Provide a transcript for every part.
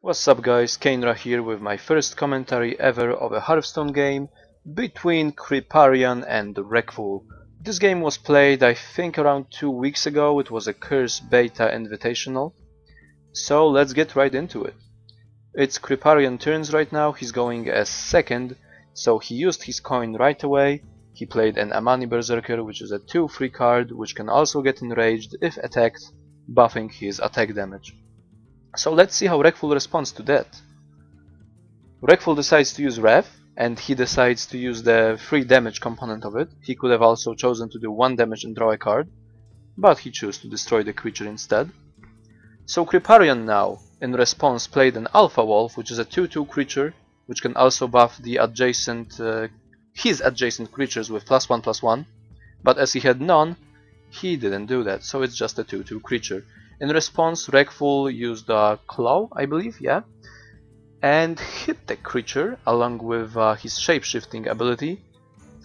What's up guys, Kainra here with my first commentary ever of a Hearthstone game between Kripparrian and Reckful. This game was played I think around 2 weeks ago. It was a Curse Beta Invitational. So let's get right into it. It's Kripparrian turns right now. He's going as second, so he used his coin right away. He played an Amani Berserker, which is a 2/3 card which can also get enraged if attacked, buffing his attack damage. So let's see how Reckful responds to that. Reckful decides to use Rev, and he decides to use the 3 damage component of it. He could have also chosen to do 1 damage and draw a card, but he chose to destroy the creature instead. So Kripparrian now, in response, played an Alpha Wolf, which is a 2/2 creature, which can also buff the his adjacent creatures with +1/+1, but as he had none, he didn't do that, so it's just a 2/2 creature. In response, Reckful used a Claw, I believe, yeah, and hit the creature along with his shapeshifting ability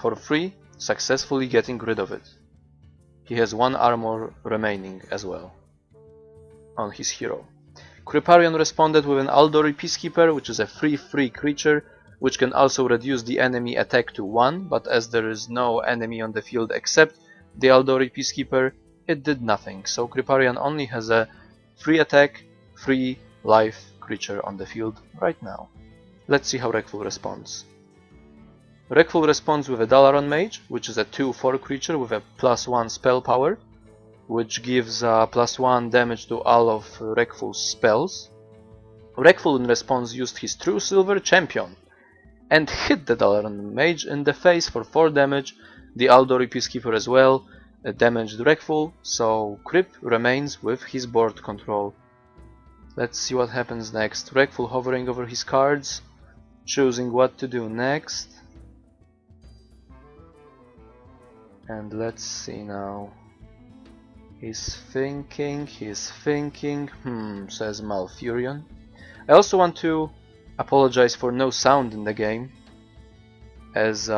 for free, successfully getting rid of it. He has 1 armor remaining as well on his hero. Kripparrian responded with an Aldori Peacekeeper, which is a 3/3 creature, which can also reduce the enemy attack to 1, but as there is no enemy on the field except the Aldori Peacekeeper, it did nothing, so Kripparrian only has a 3 attack, 3 life creature on the field right now. Let's see how Reckful responds. Reckful responds with a Dalaran Mage, which is a 2/4 creature with a +1 spell power, which gives +1 damage to all of Reckful's spells. Reckful in response used his True Silver Champion and hit the Dalaran Mage in the face for 4 damage, the Aldori Peacekeeper as well, damaged Reckful, so Krip remains with his board control. Let's see what happens next. Reckful hovering over his cards, choosing what to do next. And let's see now. He's thinking, says Malfurion. I also want to apologize for no sound in the game, as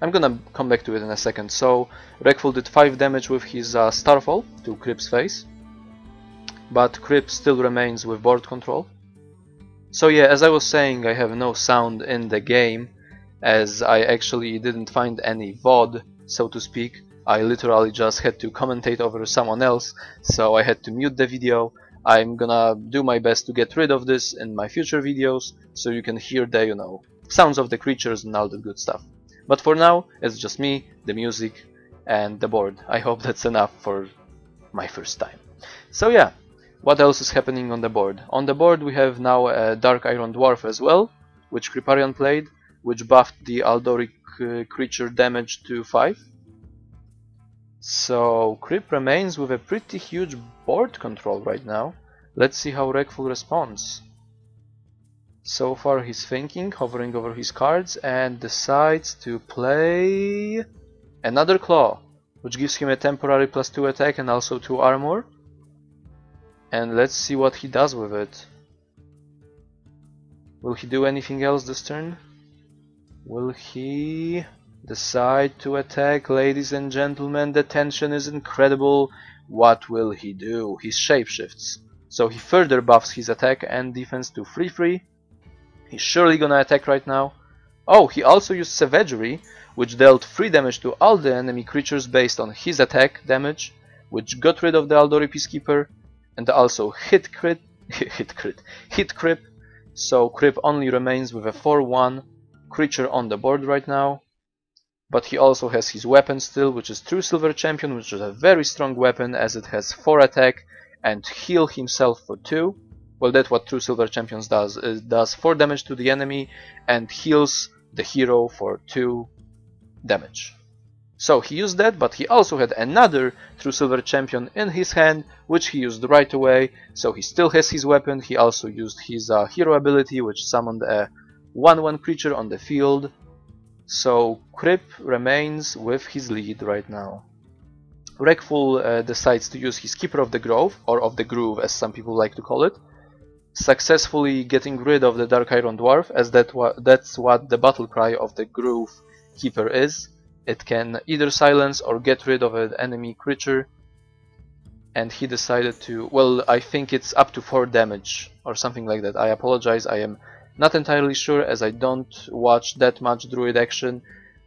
I'm gonna come back to it in a second. So Reckful did 5 damage with his Starfall to Krip's face, but Krip still remains with board control. So yeah, as I was saying, I have no sound in the game, as I actually didn't find any VOD, so to speak. I literally just had to commentate over someone else, so I had to mute the video. I'm gonna do my best to get rid of this in my future videos, so you can hear the, sounds of the creatures and all that good stuff. But for now, it's just me, the music, and the board. I hope that's enough for my first time. So yeah, what else is happening on the board? On the board we have now a Dark Iron Dwarf as well, which Kripparrian played, which buffed the Aldoric creature damage to 5. So Krip remains with a pretty huge board control right now. Let's see how Reckful responds. So far he's thinking, hovering over his cards, and decides to play another Claw, which gives him a temporary +2 attack and also 2 armor. And let's see what he does with it. Will he do anything else this turn? Will he decide to attack? Ladies and gentlemen, the tension is incredible. What will he do? He shapeshifts, so he further buffs his attack and defense to 3/3. He's surely gonna attack right now. Oh, he also used Savagery, which dealt 3 damage to all the enemy creatures based on his attack damage, which got rid of the Aldori Peacekeeper, and also hit Krip. So Krip only remains with a 4/1 creature on the board right now. But he also has his weapon still, which is True Silver Champion, which is a very strong weapon as it has 4 attack and heal himself for 2. Well, that's what True Silver Champions does. It does 4 damage to the enemy and heals the hero for 2 damage. So he used that, but he also had another True Silver Champion in his hand, which he used right away. So he still has his weapon. He also used his hero ability, which summoned a 1/1 creature on the field. So Krip remains with his lead right now. Reckful decides to use his Keeper of the Grove, or of the Groove as some people like to call it, successfully getting rid of the Dark Iron Dwarf, as that's what the battle cry of the Groove Keeper is. It can either silence or get rid of an enemy creature and he decided to, well, I think it's up to 4 damage or something like that. I apologize, I am not entirely sure as I don't watch that much druid action.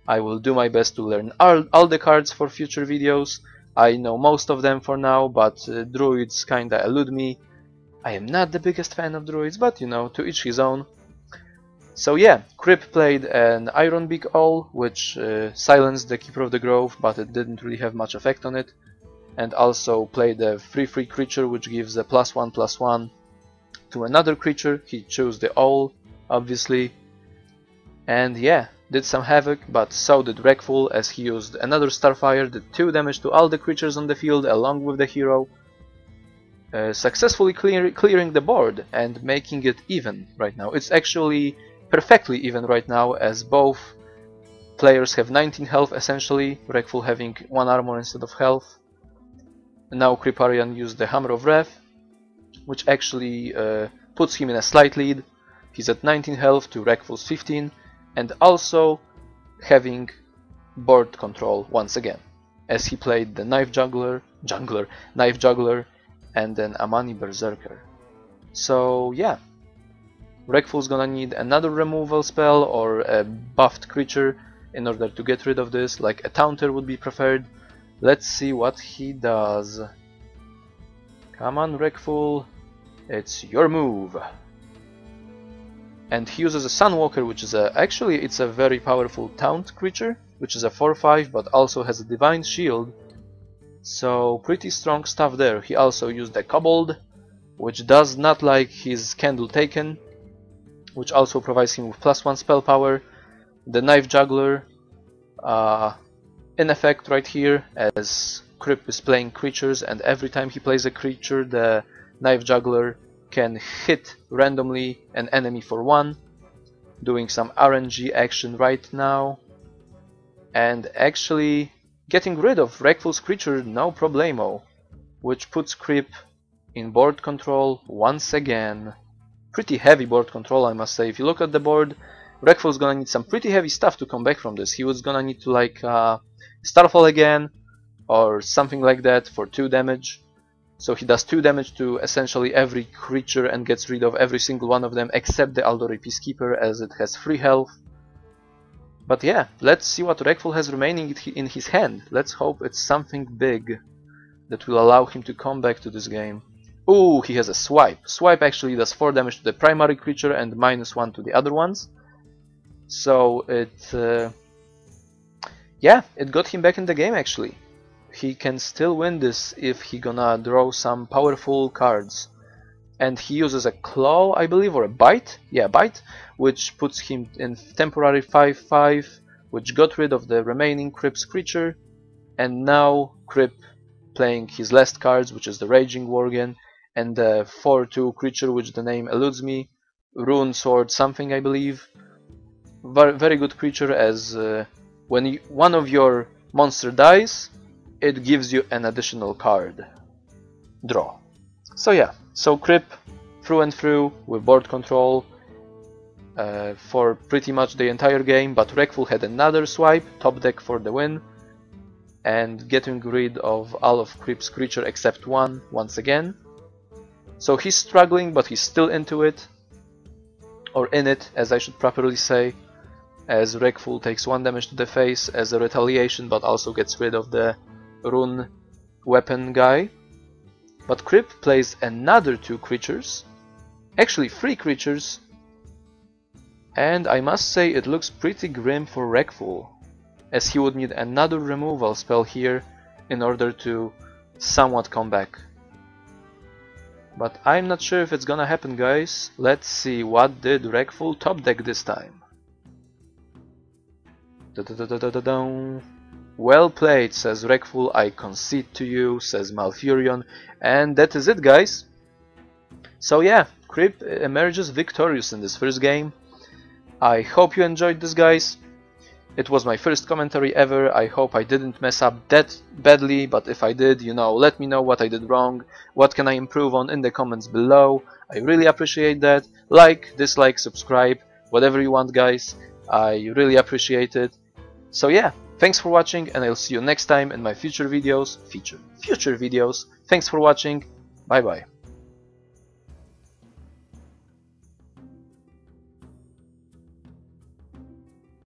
I will do my best to learn all the cards for future videos. I know most of them for now, but druids kinda elude me. I am not the biggest fan of druids, but you know, to each his own. So yeah, Kripp played an Iron Beak Owl, which silenced the Keeper of the Grove, but it didn't really have much effect on it. And also played a 3/3 creature, which gives a +1/+1 to another creature. He chose the Owl, obviously. And yeah, did some havoc, but so did Reckful, as he used another Starfire, did 2 damage to all the creatures on the field along with the hero, successfully clearing the board and making it even right now. It's actually perfectly even right now, as both players have 19 health essentially, Reckful having 1 armor instead of health. Now Kripparrian used the Hammer of Wrath, which actually puts him in a slight lead. He's at 19 health to Reckful's 15, and also having board control once again, as he played the Knife Juggler, and then Amani Berserker. So yeah, Reckful's gonna need another removal spell or a buffed creature in order to get rid of this, like a Taunter would be preferred. Let's see what he does. Come on, Reckful, it's your move. And he uses a Sunwalker, which is actually it's a very powerful taunt creature, which is a 4/5, but also has a Divine Shield. So pretty strong stuff there. He also used a Kobold, which does not like his Candle Taken, which also provides him with +1 spell power. The Knife Juggler in effect right here, as Kripp is playing creatures, and every time he plays a creature, the Knife Juggler can hit randomly an enemy for 1, doing some RNG action right now, and actually getting rid of Reckful's creature no problemo, which puts Kripp in board control once again. Pretty heavy board control, I must say. If you look at the board, Reckful's gonna need some pretty heavy stuff to come back from this. He was gonna need to like Starfall again or something like that for 2 damage. So he does 2 damage to essentially every creature and gets rid of every single one of them except the Aldori Peacekeeper, as it has 3 health. But yeah, let's see what Reckful has remaining in his hand. Let's hope it's something big that will allow him to come back to this game. Ooh, he has a Swipe. Swipe actually does 4 damage to the primary creature and -1 to the other ones. So yeah, it got him back in the game actually. He can still win this if he gonna draw some powerful cards. And he uses a Claw, I believe, or a Bite? Yeah, Bite, which puts him in temporary 5/5, which got rid of the remaining Kripp's creature. And now Kripp playing his last cards, which is the Raging Worgen, and the 4/2 creature, which the name eludes me, Rune Sword something, I believe. Very good creature, as when one of your monster dies, it gives you an additional card draw. So yeah, so Kripp through and through with board control for pretty much the entire game, but Reckful had another swipe, top deck for the win, and getting rid of all of Kripp's creature except one once again. So he's struggling, but he's still into it, or in it as I should properly say, as Reckful takes 1 damage to the face as a retaliation, but also gets rid of the rune weapon guy. But Kripp plays another 2 creatures, actually 3 creatures, and I must say it looks pretty grim for Reckful, as he would need another removal spell here in order to somewhat come back. But I'm not sure if it's gonna happen, guys. Let's see, what did Reckful top deck this time? Well played, says Reckful, I concede to you, says Malfurion, and that is it, guys. So yeah, Kripp emerges victorious in this first game. I hope you enjoyed this, guys. It was my first commentary ever. I hope I didn't mess up that badly, but if I did, you know, let me know what I did wrong, what can I improve on in the comments below. I really appreciate that. Like, dislike, subscribe, whatever you want, guys. I really appreciate it. So yeah, Thanks for watching, and I'll see you next time in my future videos. Thanks for watching. Bye bye.